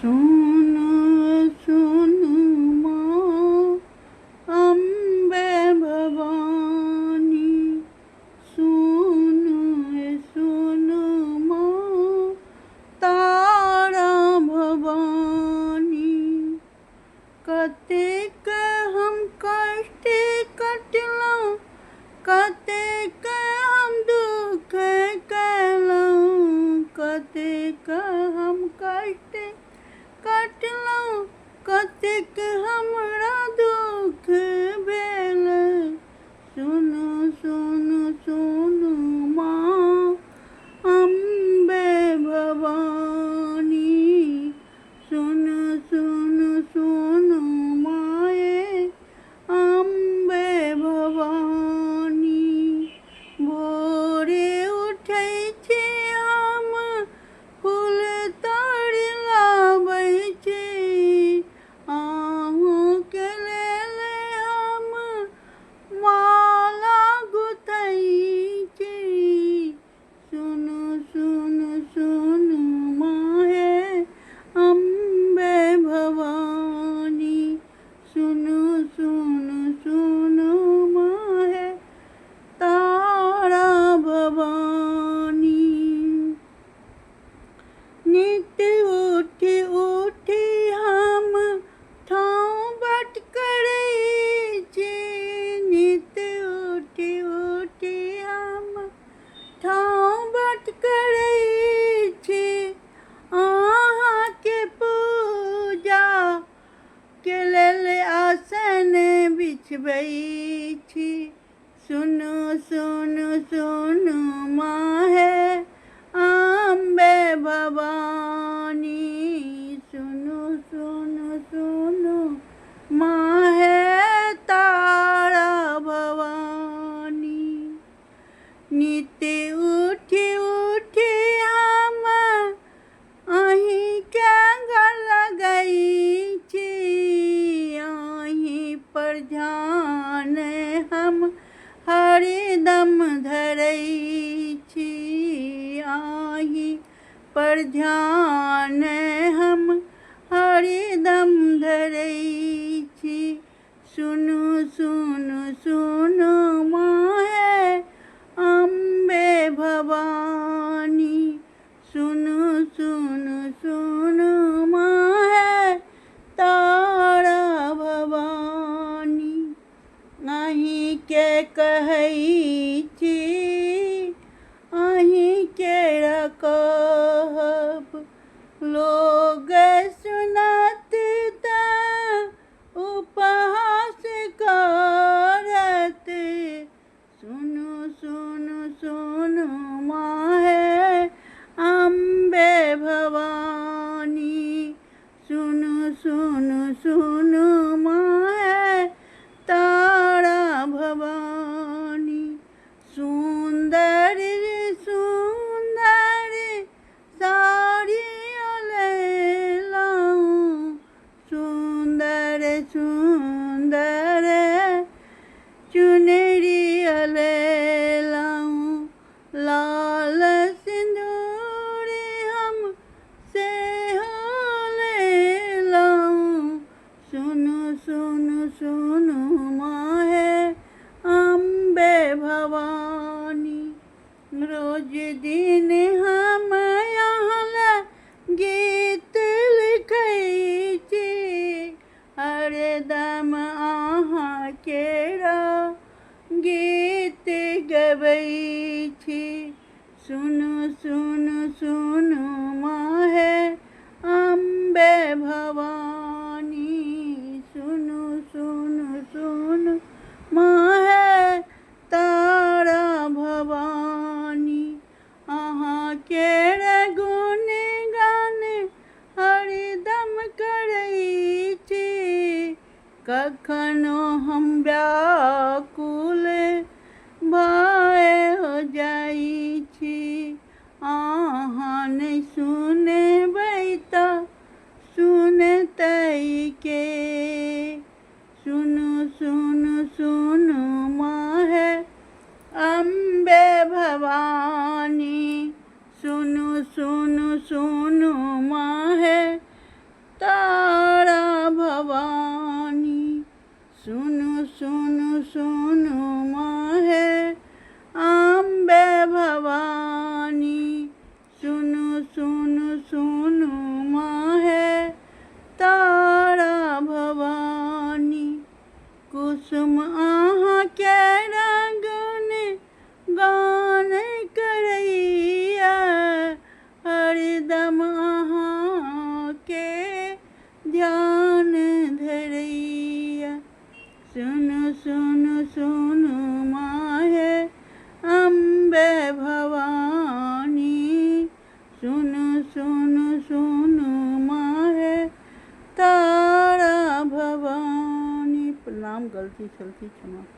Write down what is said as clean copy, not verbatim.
सुन सुन माँ अम्बे भवानी, सुन सुन माँ तारा भवानी। कतेक हम कष्ट कटलहुँ, कतेक हम दुख केलहुँ, कतेक हम कष्ट कटलहुँ, कतेक हमरा दुख भेल। सुन सुन सुन माँ अम्बे भवानी, सुन सुन सुन माए अम्बे भवानी। भोरे उठै छी हम फूल तोड़ि लाबै छी, अहूँके लेल हम माला गुथै छी। सुन सुन सुन माहे अम्बे भवानी, सुन सुन सुन माहे तारा भवानी। नित उठि उठि हम ठाँव बाट करै छी, नित उठि उठि हम ठाँव बाट करै छी, अहाँके पूजा के लेल आसन बिछबै छी। सुन सुन सुन माहे अम्बे भवानी, सुन सुन सुन माहे तारा भवानी। नित उठि उठि हम अहीँके गल लगै छी, अहीं पर ध्यान हम हरदम धरै छी, अहीं पर ध्यान हम हरदम धरै छी। सुन सुन सुन माहे अम्बे भवानी, सुन सुन सुन माहे तारा भवानी। अहीँके कहै छी, अहीँके कहब, लोग सुनत तऽ उपहास करत। सुन सुन सुन माहे अम्बे भवानी, सुन सुन सुन माहे तारा भवानी। सुन्दर सुन्दर साड़ी लेलहुँ, सुन्दर सुन्दर चुनरी लेलहुँ, लाल सिंदूर हम सेहो लेलहुँ। सुन सुन सुन माहे अम्बे भवानी। रोज दिन हम यहाँ ले गीत लिखै छी, हरदम अहाँके गीत गबै छी। सुन सुन सुन माहे अम्बे भवानी, सुन सुन सुन माहे तारा भवानी। अहाँके गुण गान हरदम करै छी, कखनो हम व्याकुल भय हो जाइ छी, अहाँ नहि सुनबै तऽ सुनतै के। सुन सुन सुन माहे अम्बे भवानी, सुन सुन सुन माहे तारा भवानी। सुनु सुनु सुनु माहे अम्बे भवानी। सुनु सुनु सुनु माहे तारा भवानी। कुसुम आहाँ के रंगन गान करैया। हरदम आहाँ के ध्यान धरैया। सुनु सुनु सुनु माहे अम्बे भवानी। सुनु सुनु सुनु माहे तारा भवानी। प्रणाम, गलती सलती क्षमा।